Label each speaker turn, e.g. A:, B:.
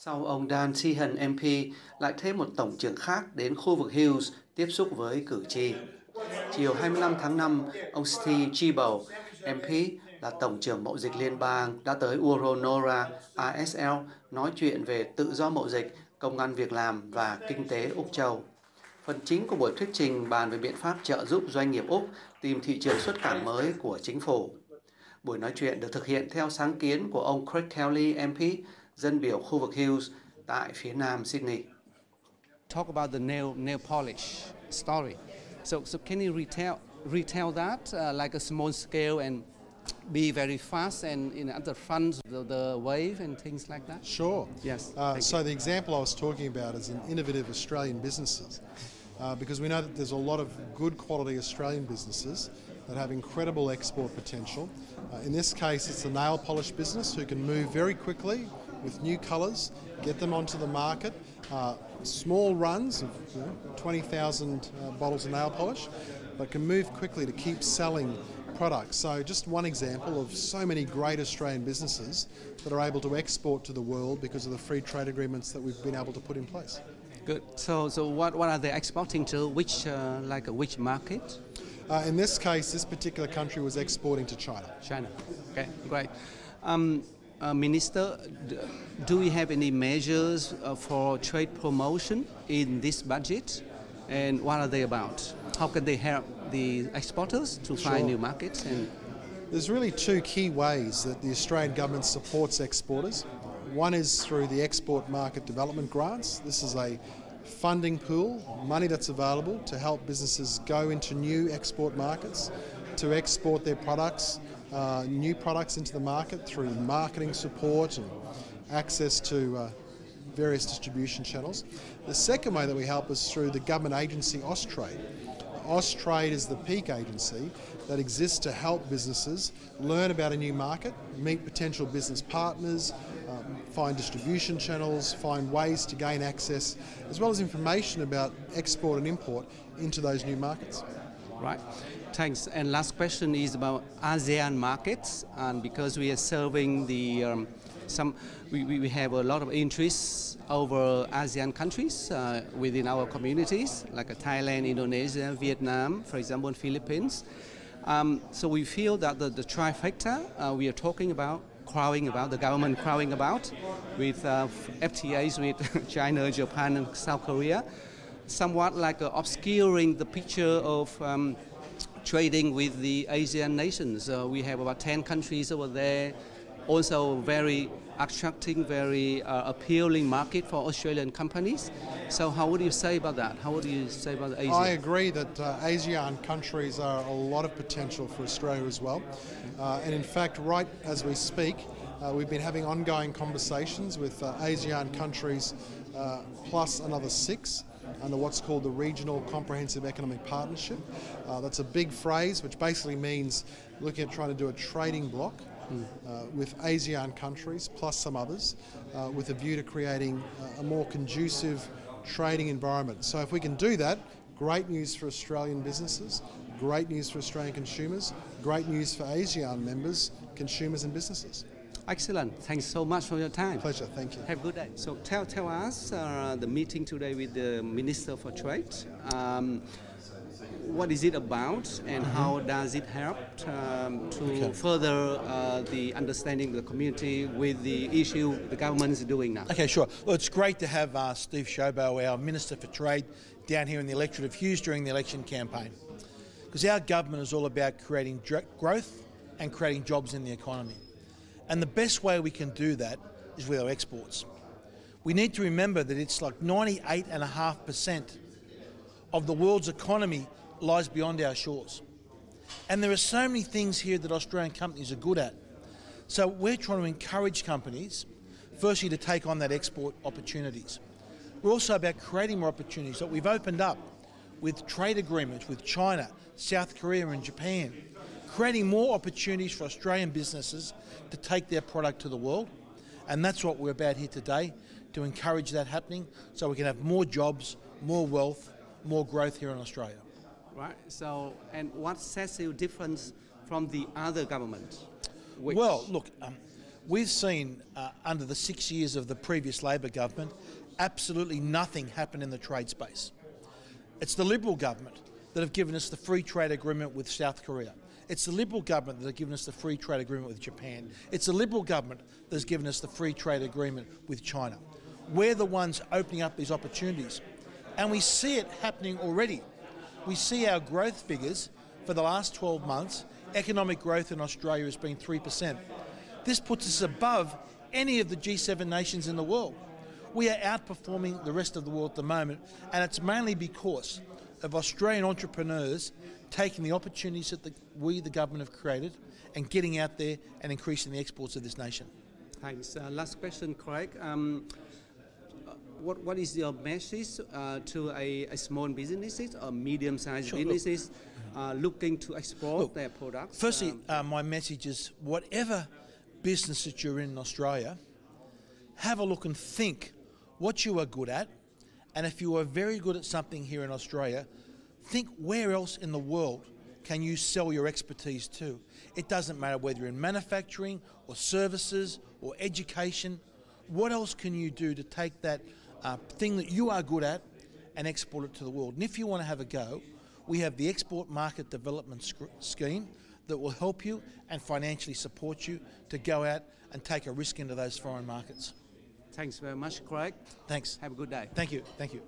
A: Sau ông Dan Sheehan MP, lại thêm một tổng trưởng khác đến khu vực Hills tiếp xúc với cử tri. Chiều 25 tháng 5, ông Ciobo, MP, là Tổng trưởng Mậu dịch Liên bang, đã tới Aurora, ASL, nói chuyện về tự do mậu dịch, công ăn việc làm và kinh tế Úc Châu. Phần chính của buổi thuyết trình bàn về biện pháp trợ giúp doanh nghiệp Úc tìm thị trường xuất cảng mới của chính phủ. Buổi nói chuyện được thực hiện theo sáng kiến của ông Craig Kelly MP, dân biểu khu vực Hills tại phía nam Sydney.
B: Talk about the nail polish story. So can you retell that like a small scale and be very fast and at the front of the wave and things like that?
C: Sure.
B: Yes.
C: So the example I was talking about is in innovative Australian businesses, because we know that there's a lot of good quality Australian businesses that have incredible export potential. In this case, it's a nail polish business who can move very quickly with new colours, get them onto the market. Small runs of 20,000 bottles of nail polish, but can move quickly to keep selling products. So just one example of so many great Australian businesses that are able to export to the world because of the free trade agreements that we've been able to put in place.
B: Good. So what are they exporting to? Which market?
C: In this case, this particular country was exporting to China.
B: China. Okay, great. Minister, do we have any measures for trade promotion in this budget? And what are they about? How can they help the exporters to find new markets?
C: There's really two key ways that the Australian government supports exporters. One is through the Export Market Development Grants. This is a funding pool, money that's available to help businesses go into new export markets, to export their products, new products into the market through marketing support and access to various distribution channels. The second way that we help is through the government agency Austrade. Austrade is the peak agency that exists to help businesses learn about a new market, meet potential business partners, find distribution channels, find ways to gain access, as well as information about export and import into those new markets.
B: Right. Thanks. And last question is about ASEAN markets, and because we are serving the we have a lot of interests over ASEAN countries within our communities, like Thailand, Indonesia, Vietnam, for example, Philippines. So we feel that the trifecta we are talking about, the government crowing about with FTAs with China, Japan, and South Korea, somewhat like obscuring the picture of trading with the Asian nations. We have about 10 countries over there, also very attracting, very appealing market for Australian companies. So how would you say about that? How would you say about Asia?
C: I agree that ASEAN countries are a lot of potential for Australia as well. And in fact, right as we speak, we've been having ongoing conversations with ASEAN countries plus another 6 under what's called the Regional Comprehensive Economic Partnership. That's a big phrase which basically means looking at trying to do a trading bloc with ASEAN countries plus some others with a view to creating a more conducive trading environment. So if we can do that, great news for Australian businesses, great news for Australian consumers, great news for ASEAN members, consumers and businesses.
B: Excellent. Thanks so much for your time.
C: Pleasure. Thank you.
B: Have a good day. So tell us the meeting today with the Minister for Trade. What is it about, and how does it help to further the understanding of the community with the issue the government is doing now?
D: Okay, sure. Well, it's great to have Steve Ciobo, our Minister for Trade, down here in the electorate of Hughes during the election campaign. Because our government is all about creating growth and creating jobs in the economy. And the best way we can do that is with our exports. We need to remember that it's like 98.5% of the world's economy lies beyond our shores. And there are so many things here that Australian companies are good at. So we're trying to encourage companies, firstly, to take on that export opportunities. We're also about creating more opportunities that we've opened up with trade agreements with China, South Korea and Japan, creating more opportunities for Australian businesses to take their product to the world. And that's what we're about here today, to encourage that happening so we can have more jobs, more wealth, more growth here in Australia.
B: Right. So, and what sets you different from the other government?
D: Well, look, We've seen under the 6 years of the previous Labor government, absolutely nothing happen in the trade space. It's the Liberal government that have given us the free trade agreement with South Korea. It's the Liberal government that have given us the free trade agreement with Japan. It's the Liberal government that has given us the free trade agreement with China. We're the ones opening up these opportunities. And we see it happening already. We see our growth figures for the last 12 months. Economic growth in Australia has been 3%. This puts us above any of the G7 nations in the world. We are outperforming the rest of the world at the moment, and it's mainly because of Australian entrepreneurs taking the opportunities that we, the government, have created and getting out there and increasing the exports of this nation.
B: Thanks. Last question, Craig. What is your message to a small businesses or medium-sized businesses looking to export their products?
D: Firstly, my message is whatever business that you're in Australia, have a look and think what you are good at, and if you are very good at something here in Australia, think where else in the world can you sell your expertise to. It doesn't matter whether you're in manufacturing or services or education. What else can you do to take that thing that you are good at and export it to the world? And if you want to have a go, we have the Export Market Development Scheme that will help you and financially support you to go out and take a risk into those foreign markets.
B: Thanks very much, Craig.
D: Thanks.
B: Have a good day.
D: Thank you. Thank you.